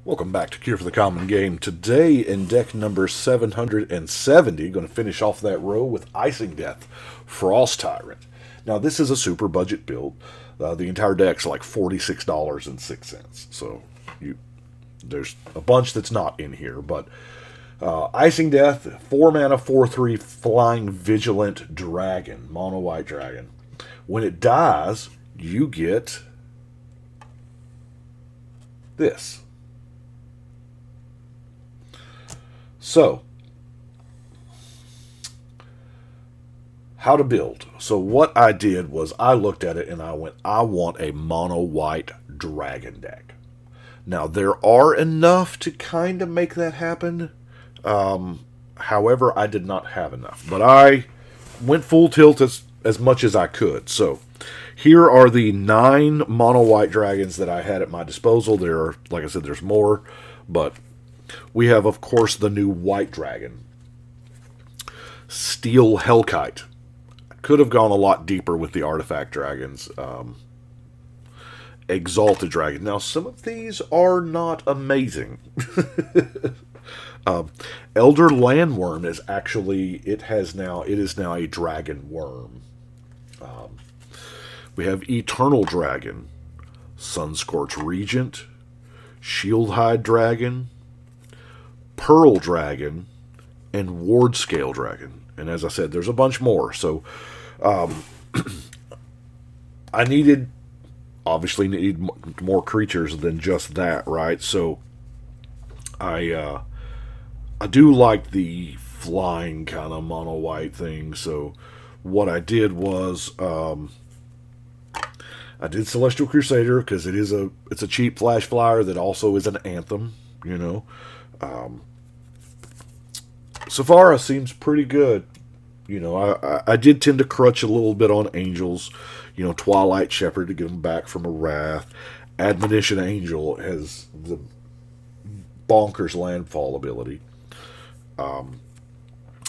Welcome back to Cure for the Common Game. Today in deck number 770, going to finish off that row with Icingdeath, Frost Tyrant. Now this is a super budget build. The entire deck's like $46.06. So there's a bunch that's not in here, but Icingdeath, 4 mana, 4/3 flying vigilant dragon, mono white dragon. When it dies, you get this. So, how to build. So what I did was I looked at it and I went, I want a mono white dragon deck. Now there are enough to kind of make that happen. However, I did not have enough. But I went full tilt as much as I could. So here are the 9 mono white dragons that I had at my disposal. There are, like I said, there's more, but we have, of course, the new white dragon, Steele Hellkite. Could have gone a lot deeper with the artifact dragons. Exalted dragon. Now, some of these are not amazing. Elder Landworm is actually, it is now a dragon worm. We have Eternal Dragon, Sunscorch Regent, Shieldhide Dragon, Pearl Dragon, and Ward Scale Dragon. And as I said, there's a bunch more. So I obviously needed more creatures than just that, right? So I do like the flying kind of mono white thing. So what I did was I did Celestial Crusader because it's a cheap flash flyer that also is an anthem, you know. Safara seems pretty good. You know, I did tend to crutch a little bit on Angels. You know, Twilight Shepherd to get them back from a Wrath. Admonition Angel has the bonkers landfall ability.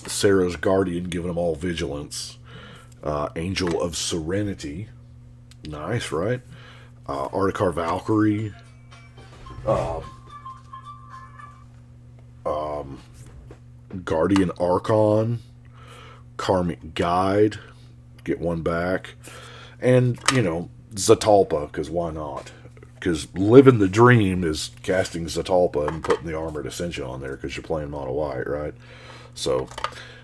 Sarah's Guardian giving them all vigilance. Angel of Serenity. Nice, right? Artikar Valkyrie. Guardian Archon. Karmic Guide. Get one back. And, you know, Zatalpa, because why not? Because Living the Dream is casting Zatalpa and putting the Armored Ascension on there because you're playing mono white, right? So,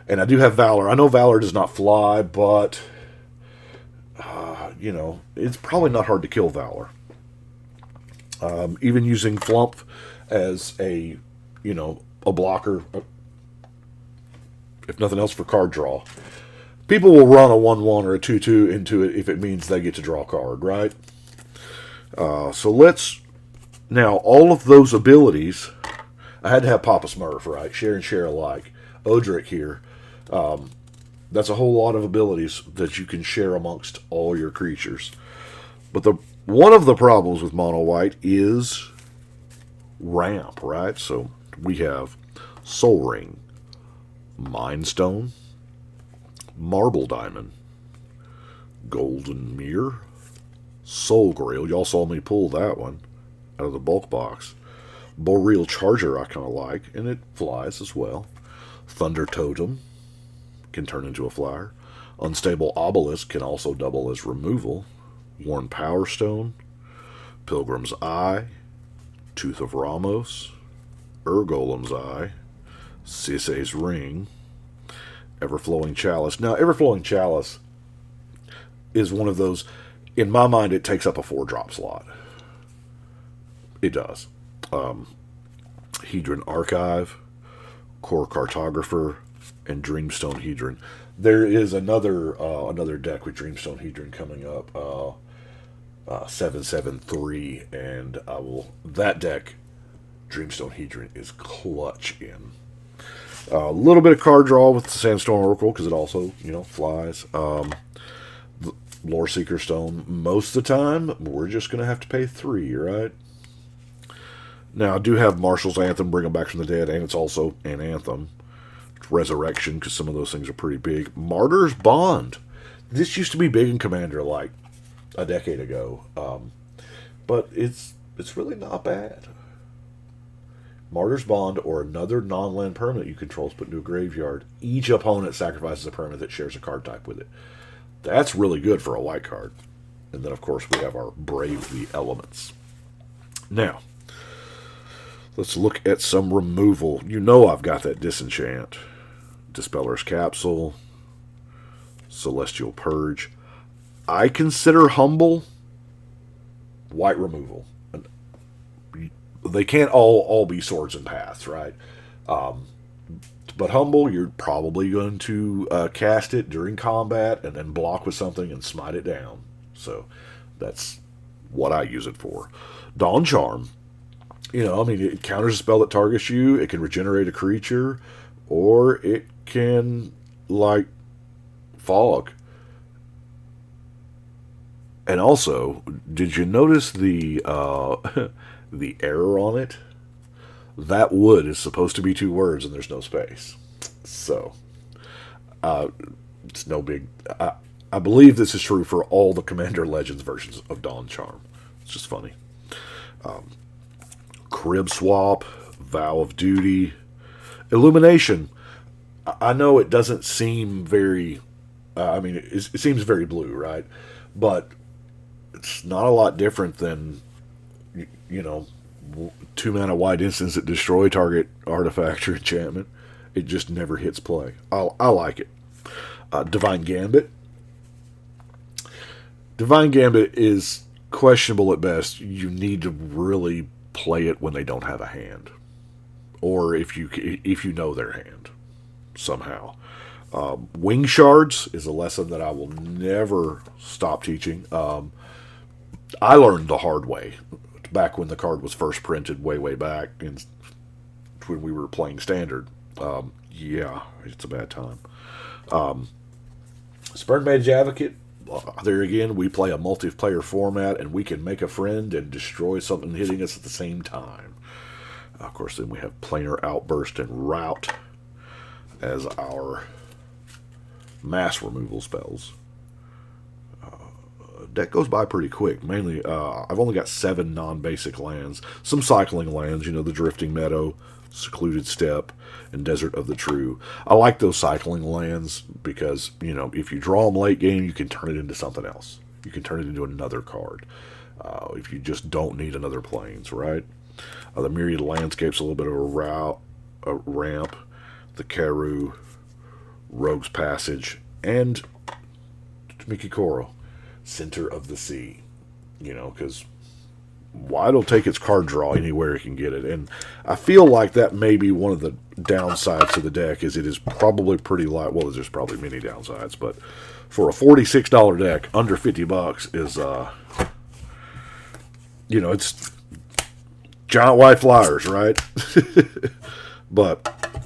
and I do have Valor. I know Valor does not fly, but, you know, it's probably not hard to kill Valor. Even using Flump as a, you know, a blocker, if nothing else for card draw. People will run a 1/1 or a 2/2 into it if it means they get to draw a card, right? So let's... Now, all of those abilities... I had to have Papa Smurf, right? Share and share alike. Odric here. That's a whole lot of abilities that you can share amongst all your creatures. But one of the problems with mono white is ramp, right? So we have Soul Ring, Mind Stone, Marble Diamond, Golden Mirror, Soul Grail. Y'all saw me pull that one out of the bulk box. Boreal Charger I kind of like, and it flies as well. Thunder Totem can turn into a flyer. Unstable Obelisk can also double as removal. Worn Power Stone, Pilgrim's Eye, Tooth of Ramos, Urgolem's Eye, Sisay's Ring, Everflowing Chalice. Now, Everflowing Chalice is one of those, in my mind, it takes up a 4-drop slot. It does. Hedron Archive, Core Cartographer, and Dreamstone Hedron. There is another deck with Dreamstone Hedron coming up, 773, and that deck, Dreamstone Hedron, is clutch in. A little bit of card draw with the Sandstone Oracle because it also, you know, flies. Lore Seeker Stone. Most of the time, we're just going to have to pay 3, right? Now, I do have Marshall's Anthem, Bring 'em Back from the Dead, and it's also an Anthem. Resurrection, because some of those things are pretty big. Martyr's Bond. This used to be big in Commander like a decade ago. But it's really not bad. Martyr's Bond or another non-land permanent you control is put into a graveyard. Each opponent sacrifices a permanent that shares a card type with it. That's really good for a white card. And then, of course, we have our Brave the Elements. Now, let's look at some removal. You know I've got that Disenchant. Dispeller's Capsule. Celestial Purge. I consider Humble white removal. They can't all be swords and paths, right? But Humble, you're probably going to cast it during combat and then block with something and smite it down. So that's what I use it for. Dawn Charm, it counters a spell that targets you. It can regenerate a creature, or it can, fog. And also, did you notice the the error on it? That wood is supposed to be 2 words and there's no space. So, it's no big... I believe this is true for all the Commander Legends versions of Dawn Charm. It's just funny. Crib Swap, Vow of Duty, Illumination. I know it doesn't seem very... it seems very blue, right? But it's not a lot different than, 2-mana white instants that destroy target artifact or enchantment. It just never hits play. I like it. Divine Gambit. Divine Gambit is questionable at best. You need to really play it when they don't have a hand, or if you know their hand somehow. Wing Shards is a lesson that I will never stop teaching. I learned the hard way back when the card was first printed, way back when we were playing Standard. Yeah, it's a bad time. Spurn Mage Advocate. There again, we play a multiplayer format, and we can make a friend and destroy something hitting us at the same time. Of course, then we have Planar Outburst and Rout as our mass removal spells. Deck goes by pretty quick. Mainly, I've only got 7 non-basic lands. Some cycling lands, the Drifting Meadow, Secluded Steppe, and Desert of the True. I like those cycling lands because, if you draw them late game, you can turn it into something else. You can turn it into another card. If you just don't need another Plains, right? The Myriad Landscape's a little bit of a ramp. The Karu, Rogue's Passage, and Mikikoro, Center of the Sea. Because White will take its card draw anywhere it can get it. And I feel like that may be one of the downsides to the deck, is it is probably pretty light. Well, there's probably many downsides, but for a $46 deck, under $50 is, it's giant white flyers, right? But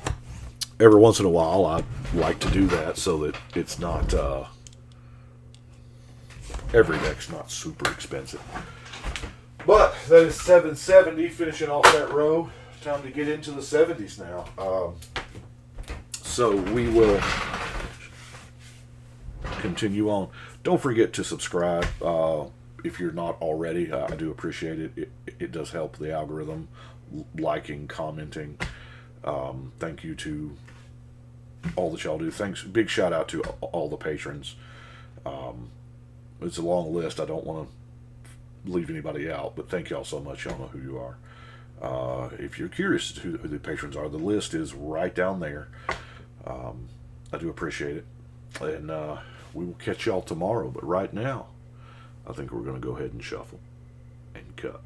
every once in a while, I like to do that so that it's not, every deck's not super expensive. But that is 770, finishing off that row. Time to get into the 70s now. So we will continue on. Don't forget to subscribe if you're not already. I do appreciate it. It does help the algorithm. Liking, commenting. Thank you to all that y'all do. Thanks. Big shout out to all the patrons. It's a long list. I don't want to leave anybody out, but thank y'all so much. Y'all know who you are. If you're curious as to who the patrons are, the list is right down there. I do appreciate it, and we will catch y'all tomorrow. But right now, I think we're going to go ahead and shuffle and cut.